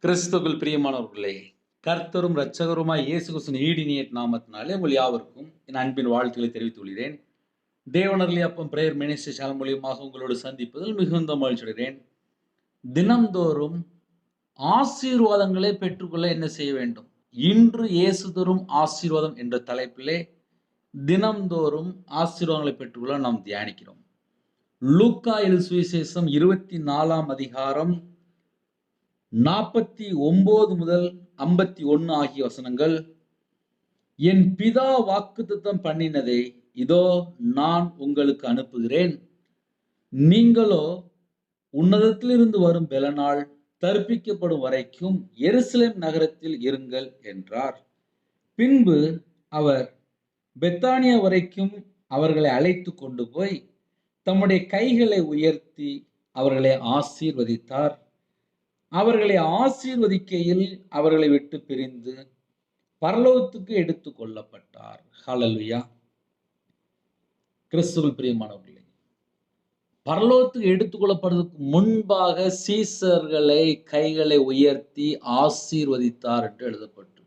கிறிஸ்துவுக்குள் பிரியமானவர்களே, கர்த்தரும் இரட்சகருமாய் இயேசு கிறிஸ்துவின் ஈடினிய நாமத்தினாலே உங்கள் யாவருக்கும் என் அன்பின் வாழ்த்துக்களை தெரிவித்துக் கொள்கிறேன். தேவனருளி அப்பம் பிரேயர் மினிஸ்ட்ரி சேனல் மூலியமாக உங்களோடு சந்திப்பதில் மிகுந்த மகிழ்ச்சி அடைகிறேன். தினம்தோறும் ஆசீர்வாதங்களை பெற்றுக்கொள்ள என்ன செய்ய வேண்டும்? இன்று இயேசு தரும் ஆசீர்வாதம் என்ற தலைப்பிலே தினம்தோறும் ஆசீர்வாதங்களை பெற்றுக்கொள்ள நாம் தியானிக்கிறோம். லூக்கா எழுதின சுவிசேஷம் 24ஆம் அதிகாரம் 49 முதல் 51 ஆகிய வசனங்கள். என் பிதா வாக்குத்தத்தம் பண்ணினதை இதோ நான் உங்களுக்கு அனுப்புகிறேன். நீங்களோ உன்னதத்திலிருந்து வரும் பெலனால் தரிப்பிக்கப்படும் வரைக்கும் எருசலேம் நகரத்தில் இருங்கள் என்றார். பின்பு அவர் பெத்தானியா வரைக்கும் அவர்களை அழைத்து கொண்டு போய் தம்முடைய கைகளை உயர்த்தி அவர்களை ஆசீர்வதித்தார். அவர்களை ஆசீர்வதிக்கையில் அவர்களை விட்டு பிரிந்து பரலோகத்துக்கு எடுத்துக் கொள்ளப்பட்டார். ஹல்லேலூயா. கிறிஸ்துவுக்குள் பிரியமானவர்களே, பரலோகத்துக்கு எடுத்துக்கொள்ளப்படுவதற்கு முன்பாக சீசர்களை கைகளை உயர்த்தி ஆசீர்வதித்தார் என்று எழுதப்பட்டு,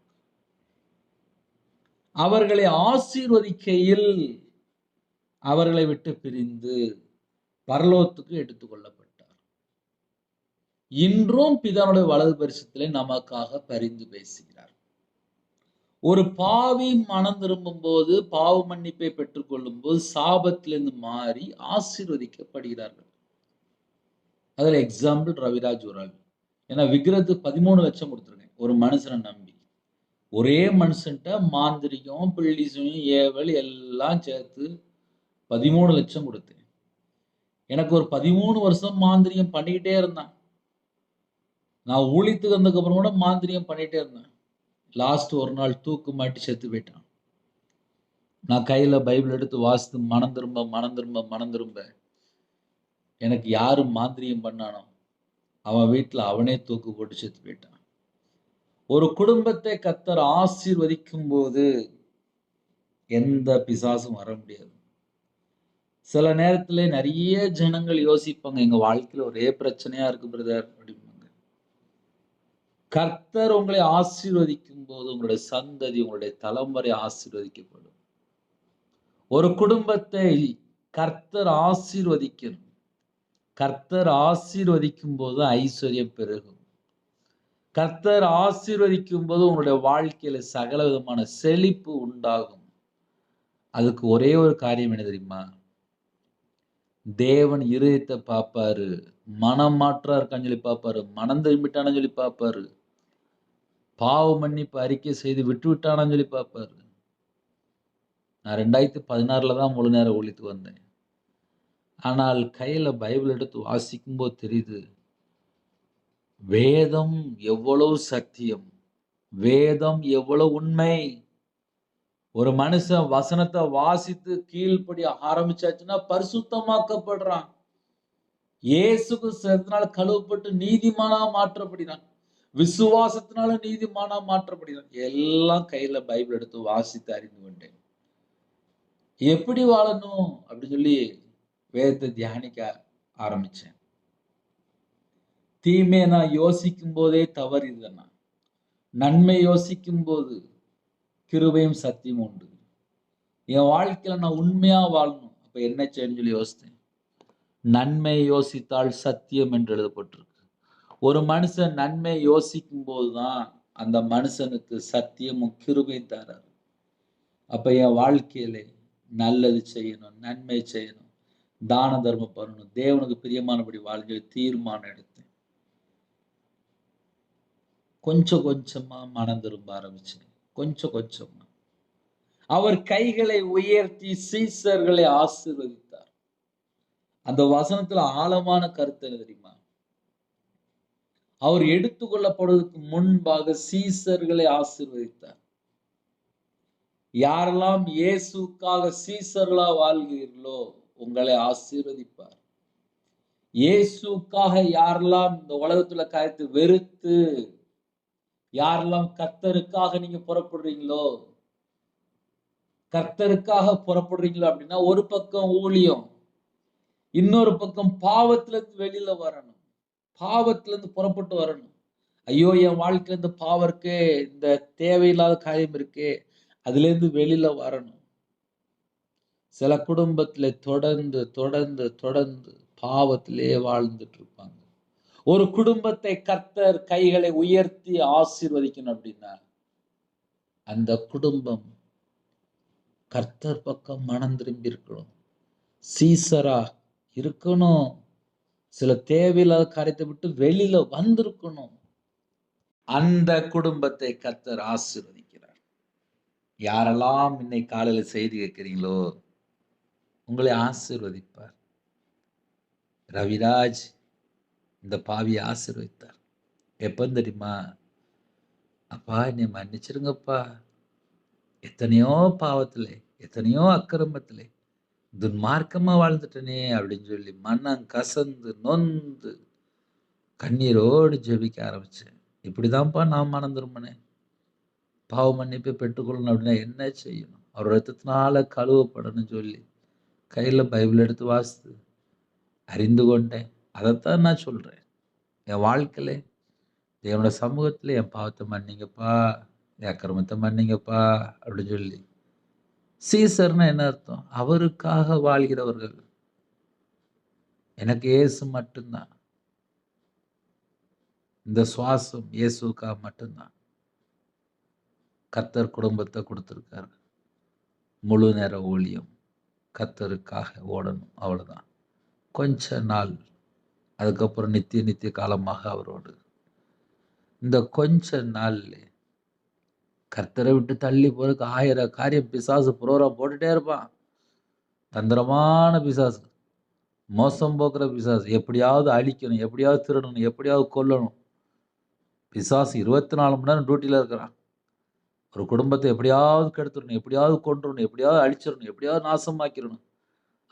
அவர்களை ஆசீர்வதிக்கையில் அவர்களை விட்டு பிரிந்து பரலோகத்துக்கு எடுத்துக்கொள்ளப்பட்டார். இன்றும் பிதாவுடைய வலது பரிசத்திலே நமக்காக பரிந்து பேசுகிறார். ஒரு பாவி மனம் திரும்பும் போது, பாவ மன்னிப்பை பெற்றுக் கொள்ளும் போது சாபத்திலிருந்து மாறி ஆசீர்வதிக்கப்படுகிறார்கள். அதுல எக்ஸாம்பிள் ரவிராஜ் ஒரு ஆள். ஏன்னா விக்கிரத்துக்கு 13 லட்சம் கொடுத்துருக்கேன் ஒரு மனுஷனை நம்பி. ஒரே மனுஷன்ட்ட மாந்திரிகம், பில்லிசும், ஏவல் எல்லாம் சேர்த்து 13 லட்சம் கொடுத்தேன். எனக்கு ஒரு 13 வருஷம் மாந்திரிகம் பண்ணிக்கிட்டே இருந்தான். நான் ஊழியத்துக்கு வந்ததுக்கு அப்புறம் கூட மாந்திரியம் பண்ணிட்டே இருந்தேன். லாஸ்ட் ஒரு நாள் தூக்கு மாட்டி செத்து போயிட்டான். நான் கையில பைபிள் எடுத்து வாசித்து மனம் திரும்ப எனக்கு யாரு மாந்திரியம் பண்ணானோ அவன் வீட்டுல அவனே தூக்கு போட்டு செத்து போயிட்டான். ஒரு குடும்பத்தை கர்த்தர் ஆசீர்வதிக்கும் போது எந்த பிசாசும் வர முடியாது. சில நேரத்துல நிறைய ஜனங்கள் யோசிப்பாங்க, எங்க வாழ்க்கையில ஒரே பிரச்சனையா இருக்கு பிரதர் அப்படிம்பாங்க. கர்த்தர் உங்களை ஆசீர்வதிக்கும் போது உங்களுடைய சந்ததி, உங்களுடைய தலைமுறை ஆசீர்வதிக்கப்படும். ஒரு குடும்பத்தை கர்த்தர் ஆசீர்வதிக்கணும். கர்த்தர் ஆசீர்வதிக்கும் போது ஐஸ்வர்யம் பெருகும். கர்த்தர் ஆசீர்வதிக்கும் போது உங்களுடைய வாழ்க்கையில சகல விதமான செழிப்பு உண்டாகும். அதுக்கு ஒரே ஒரு காரியம் என்ன தெரியுமா? தேவன் இருதயத்தை பார்ப்பாரு. மனம் மாற்றா இருக்கான்னு சொல்லி பார்ப்பாரு. மனம் திரும்பிட்டான்னு சொல்லி பார்ப்பாரு. பாவ மன்னிப்பு அறிக்கை செய்து விட்டு விட்டானான்னு சொல்லி பார்ப்பாரு. நான் 2016 தான் முழு நேரம் ஊழியத்துக்கு வந்தேன். ஆனால் கையில பைபிள் எடுத்து வாசிக்கும் போது தெரியுது, வேதம் எவ்வளவு சத்தியம், வேதம் எவ்வளவு உண்மை. ஒரு மனுஷன் வசனத்தை வாசித்து கீழ்ப்படி ஆரம்பிச்சாச்சுன்னா பரிசுத்தமாக்கப்படுறான். இயேசுக்கு சேர்த்தனால கழுவப்பட்டு நீதிமானா மாற்றப்படுகிறான். விசுவாசத்தினால நீதிமானா மாற்றப்படுகிறான். எல்லாம் கையில பைபிள் எடுத்து வாசித்து அறிந்து கொண்டேன். எப்படி வாழணும் அப்படின்னு சொல்லி வேதத்தை தியானிக்க ஆரம்பிச்சேன். தீமை நான் யோசிக்கும் போதே தவறு இதுதானா, நன்மை யோசிக்கும் போது கிருபையும் சத்தியம் உண்டு. என் வாழ்க்கையில நான் உண்மையா வாழணும், அப்ப என்ன செய்யணும்னு சொல்லி யோசித்தேன். நன்மை யோசித்தால் சத்தியம் என்று எழுதப்பட்டிருக்கு. ஒரு மனுஷன் நன்மை யோசிக்கும் போதுதான் அந்த மனுஷனுக்கு சத்தியமும் கிருபையும் தராரு. அப்ப என் வாழ்க்கையில நல்லது செய்யணும், நன்மை செய்யணும், தான தர்மம் பண்ணணும், தேவனுக்கு பிரியமானபடி வாழ்க்கை தீர்மானம் எடுத்தேன். கொஞ்சம் கொஞ்சமா மனம் திரும்ப ஆரம்பிச்சேன். கொஞ்சம் கொஞ்சமா அவர் கைகளை உயர்த்தி சீசர்களை ஆசீர்வதித்தார். அந்த வசனத்துல ஆழமான கருத்து என்ன தெரியுமா? அவர் எடுத்துக்கொள்ளப்படுவதற்கு முன்பாக சீசர்களை ஆசீர்வதித்தார். யாரெல்லாம் இயேசுக்காக சீசர்களா வாழ்கிறீர்களோ உங்களை ஆசீர்வதிப்பார். இயேசுக்காக யாரெல்லாம் இந்த உலகத்துல காய்த்து வெறுத்து, யாரெல்லாம் கர்த்தருக்காக நீங்க புறப்படுறீங்களோ, கர்த்தருக்காக புறப்படுறீங்களோ அப்படின்னா ஒரு பக்கம் ஊழியம், இன்னொரு பக்கம் பாவத்துல இருந்து வெளியில வரணும், பாவத்துல இருந்து புறப்பட்டு வரணும். ஐயோ என் வாழ்க்கையில இந்த பாவம் இருக்கே, இந்த தேவையில்லாத காரியம் இருக்கே, அதுல இருந்து வெளியில வரணும். சில குடும்பத்தில தொடர்ந்து தொடர்ந்து தொடர்ந்து பாவத்திலே வாழ்ந்துட்டு இருப்பாங்க. ஒரு குடும்பத்தை கர்த்தர் கைகளை உயர்த்தி ஆசீர்வதிக்கணும் அப்படின்னா, அந்த குடும்பம் கர்த்தர் பக்கம் மனம் திரும்பி இருக்கணும். சீசரா இருக்கணும். சில தேவையில்லாத காரியத்தை விட்டு வெளியில வந்திருக்கணும். அந்த குடும்பத்தை கர்த்தர் ஆசீர்வதிக்கிறார். யாரெல்லாம் இன்னைக்கு காலையில செய்தி கேட்கிறீங்களோ, உங்களை ஆசீர்வதிப்பார். ரவிராஜ் இந்த பாவியை ஆசீர்வதித்தார். எப்ப தெரியுமா? அப்பா என்னை மன்னிச்சிருங்கப்பா. எத்தனையோ பாவத்திலே, எத்தனையோ அக்கிரமத்திலே, துன்மார்க்கமா வாழ்ந்துட்டனே அப்படின்னு சொல்லி மனம் கசந்து, நொந்து, கண்ணீரோடு ஜெபிக்க ஆரம்பிச்சேன். இப்படிதான்ப்பா நான் மனம் திரும்பினேன். பாவ மன்னிப்பை பெற்றுக்கொள்ளணும் அப்படின்னா என்ன செய்யணும்? அவர் ரத்தத்தினால கழுவப்படணும்னு சொல்லி கையில பைபிள் எடுத்து வாசித்து அறிந்து கொண்டேன். அதைத்தான் நான் சொல்றேன். என் வாழ்க்கையில தேவனோட சமூகத்துல என் பாவத்தை மன்னிங்கப்பா, என் அக்கிரமத்தை மன்னிங்கப்பா அப்படின்னு சொல்லி. சீசர்னா என்ன அர்த்தம்? அவருக்காக வாழ்கிறவர்கள். எனக்கு இயேசு மட்டும்தான். இந்த சுவாசம் இயேசுக்காக மட்டும்தான். கர்த்தர் குடும்பத்தை கொடுத்திருக்காரு. முழு நேர ஊழியம் கர்த்தருக்காக ஓடணும், அவ்வளவுதான். கொஞ்ச நாள், அதுக்கப்புறம் நித்திய நித்திய காலமாக அவரோடு. இந்த கொஞ்ச நாள்ல கர்த்தரை விட்டு தள்ளி போறதுக்கு 1000 காரியம் பிசாசு புரோகிராம் போட்டுட்டே இருப்பான். தந்திரமான பிசாசு, மோசம் போக்குற பிசாசு, எப்படியாவது அழிக்கணும், எப்படியாவது திருடணும், எப்படியாவது கொல்லணும். பிசாசு 24 மணி நேரம் டியூட்டில இருக்கிறான். ஒரு குடும்பத்தை எப்படியாவது கெடுத்துடணும், எப்படியாவது கொன்றுடணும், எப்படியாவது அழிச்சிடணும், எப்படியாவது நாசமாக்கிடணும்.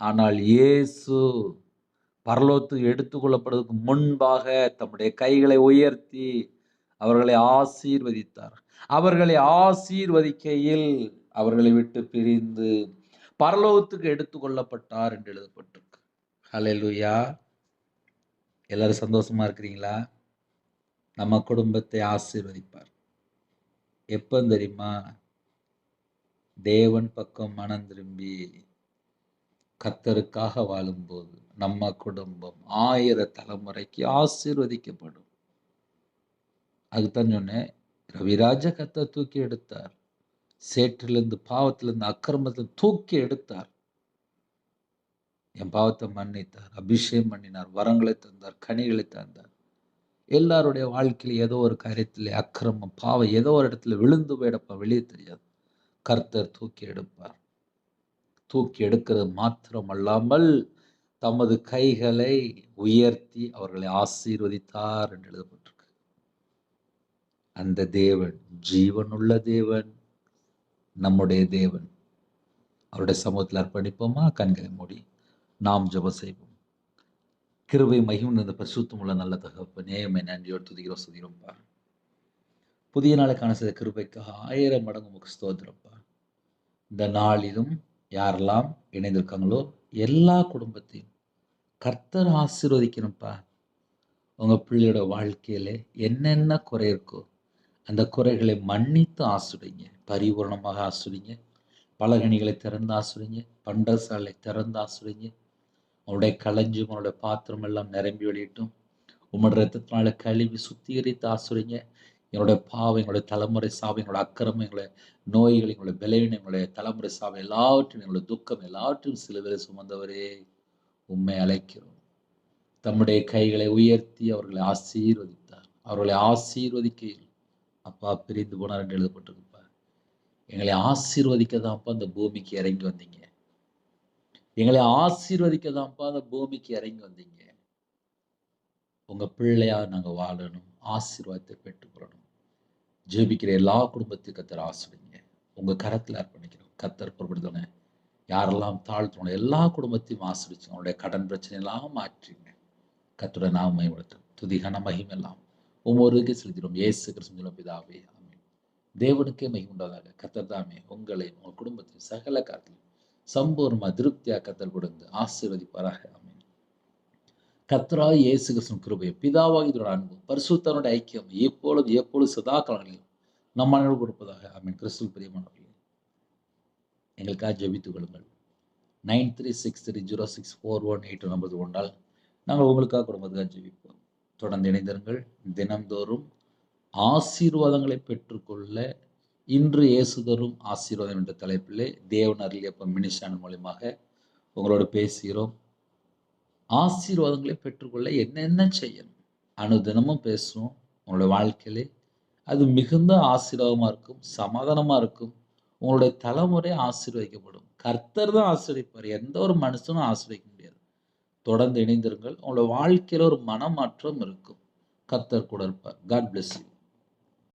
ஆனால் இயேசு பரலோகத்துக்கு எடுத்துக்கொள்ளப்படுவதற்கு முன்பாக தம்முடைய கைகளை உயர்த்தி அவர்களை ஆசீர்வதித்தார். அவர்களை ஆசீர்வதிக்கையில் அவர்களை விட்டு பிரிந்து பரலோகத்துக்கு எடுத்துக்கொள்ளப்பட்டார் என்று எழுதப்பட்டிருக்கு. ஹல்லேலூயா. எல்லாரும் சந்தோஷமா இருக்கிறீங்களா? நம்ம குடும்பத்தை ஆசீர்வதிப்பார். எப்ப தெரியுமா? தேவன் பக்கம் மனம் திரும்பி கர்த்தருக்காக வாழும்போது நம்ம குடும்பம் 1000 தலைமுறைக்கு ஆசீர்வதிக்கப்படும். அதுதான் சொன்னேன். ரவிராஜ கர்த்தர் தூக்கி எடுத்தார். சேற்றிலிருந்து, பாவத்திலிருந்து, அக்கிரமத்திலிருந்து தூக்கி எடுத்தார். என் பாவத்தை மன்னித்தார், அபிஷேகம் பண்ணினார், வரங்களை தந்தார், கனிகளை தந்தார். எல்லாருடைய வாழ்க்கையில ஏதோ ஒரு காரியத்திலே அக்கிரமம், பாவம் ஏதோ ஒரு இடத்துல விழுந்து போயிடப்பா, வெளியே தெரியாது. கர்த்தர் தூக்கி எடுப்பார். தூக்கி எடுக்கிறது மாத்திரம் அல்லாமல் தமது கைகளை உயர்த்தி அவர்களை ஆசீர்வதித்தார் என்று எழுதப்பட்டிருக்கு. அந்த தேவன் ஜீவனுள்ள தேவன், நம்முடைய தேவன். அவருடைய சமூகத்தில் அர்ப்பணிப்போமா? கண்களை மூடி நாம் ஜெபம் செய்வோம். கிருபை மகிமை நிறைந்த பரிசுத்தமுள்ள நல்ல தகப்பனே, உம்மை நன்றியோடு துதிக்கிறோம், ஸ்துதிக்கிறோம்ப்பா. புதிய நாளுக்கான செய்த கிருபைக்காக 1000 மடங்கு உமக்கு ஸ்தோத்திரம்ப்பா. இந்த நாளிலும் யாரெல்லாம் இணைந்திருக்காங்களோ எல்லா குடும்பத்தையும் கர்த்தர் ஆசீர்வதிக்கணும்ப்பா. உங்க பிள்ளையோட வாழ்க்கையில என்னென்ன குறை இருக்கோ அந்த குறைகளை மன்னித்து ஆசீர்வதிங்க. பரிபூரணமாக ஆசீர்வதிங்க. பலகணிகளை திறந்து ஆசீர்வதிங்க. பண்டசாலை திறந்து ஆசீர்வதிங்க. உன்னுடைய களஞ்சியம், உன்னுடைய பாத்திரம் எல்லாம் நிரம்பி வெளியிட்டும். உம்முடைய ரத்தத்தினால கழுவி சுத்திகரித்து ஆசீர்வதிங்க. என்னுடைய பாவம், எங்களுடைய தலைமுறை சாபம், எங்களுடைய அக்கிரமம், எங்களுடைய நோய்கள், எங்களுடைய பலவீனம், எங்களுடைய தலைமுறை சாபம் எல்லாவற்றையும், எங்களுடைய துக்கம் எல்லாவற்றையும் சிலுவையில் சுமந்தவரே உம்மை அழைக்கிறோம். தம்முடைய கைகளை உயர்த்தி அவர்களை ஆசீர்வதித்தார். அவர்களை ஆசீர்வதிக்கையில் அப்பா பிரிந்து போனார் என்று எழுதப்பட்டிருக்குப்பா. எங்களை ஆசீர்வதிக்க தான்ப்பா அந்த பூமிக்கு இறங்கி வந்தீங்க. எங்களை ஆசீர்வதிக்க தான்ப்பா அந்த பூமிக்கு இறங்கி வந்தீங்க. உங்க பிள்ளையா நாங்க வாழணும், ஆசீர்வாதத்தை பெற்றுக்கொள்ளணும். ஜெபிக்கிற எல்லா குடும்பத்தையும் கர்த்தர் ஆசீர்வதிங்க. உங்க கரத்துல அர்ப்பணிக்கிறோம். கர்த்தர் பொறுப்படுத்தவங்க யாரெல்லாம் தாழ்த்தணும் எல்லா குடும்பத்தையும் ஆசீர்வதிச்சு அவங்களுடைய கடன் பிரச்சனை எல்லாம் மாற்றிங்க. கர்த்தருடைய நாமம் மகிமைப்படட்டும். துதி கன மகிமை எல்லாம் ஒவ்வொருவருக்கு செலுத்திடும். இயேசு கிறிஸ்துவின் பிதாவே, ஆமென். தேவனுக்கே மகிமை உண்டாதாக. கர்த்தர் தாமே உங்களை, உங்கள் குடும்பத்தையும் சகல காரியத்திலும் சம்பூர்ணமா திருப்தியா கர்த்தர் கொடுத்து ஆசீர்வதிப்பாராக. ஆமென். கர்த்தராகிய இயேசு கிறிஸ்துவின் கிருபையும் பிதாவாகிய அன்பும் பரிசுத்தனுடைய ஐக்கியம் எப்பொழுது சதா காலங்களிலும் நம் அனைவருக்கும் கொடுப்பதாக. ஆமென். கிறிஸ்துவில் பிரியமானவர்களே, எங்களுக்காக ஜெபித்துக் கொள்ளுங்கள். 9363064182 நம்பர் கொண்டால் நாங்கள் உங்களுக்காக குடும்பத்துக்காக ஜெபிப்போம். தொடர்ந்து இணைந்திருங்கள். தினம்தோறும் ஆசீர்வாதங்களை பெற்றுக்கொள்ள இன்று இயேசு தரும் ஆசீர்வாதம் என்ற தலைப்பிலே தேவன் அருளியப்ப மினிஸ்ட்ரி மூலமாக உங்களோடு பேசுகிறோம். ஆசீர்வாதங்களை பெற்றுக்கொள்ள என்னென்ன செய்யணும் அனுதினமும் பேசுவோம். உங்களுடைய வாழ்க்கையிலே அது மிகுந்த ஆசீர்வாதமாக இருக்கும், சமாதானமாக இருக்கும். உங்களுடைய தலைமுறை ஆசீர்வதிக்கப்படும். கர்த்தர் தான் ஆசீர்வதிப்பார், எந்த ஒரு மனுஷனும் ஆசீர்வதிக்க முடியாது. தொடர்ந்து இணைந்திருங்கள். உங்களோட வாழ்க்கையில் ஒரு மனமாற்றம் இருக்கும். கர்த்தர் கூட இருப்பார். God bless you.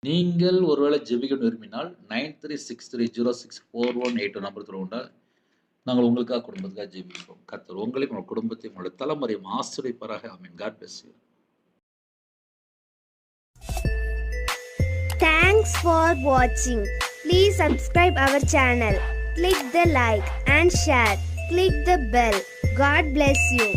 நீங்கள் ஒருவேளை ஜெபிக்க விரும்பினால் 9363064182 நம்பர் கொண்டால் நாங்கள் உங்களுக்காக குடும்பத்துக்காக ஜெபிப்போம். கர்த்தர் உங்களையும் உங்கள் குடும்பத்தையும் உங்களுடைய தலைமுறையும் ஆசீர்வதிப்பாராக. Amen. God bless you. Thanks for watching. Please subscribe our channel. Click the like and share. Click the bell. God bless you.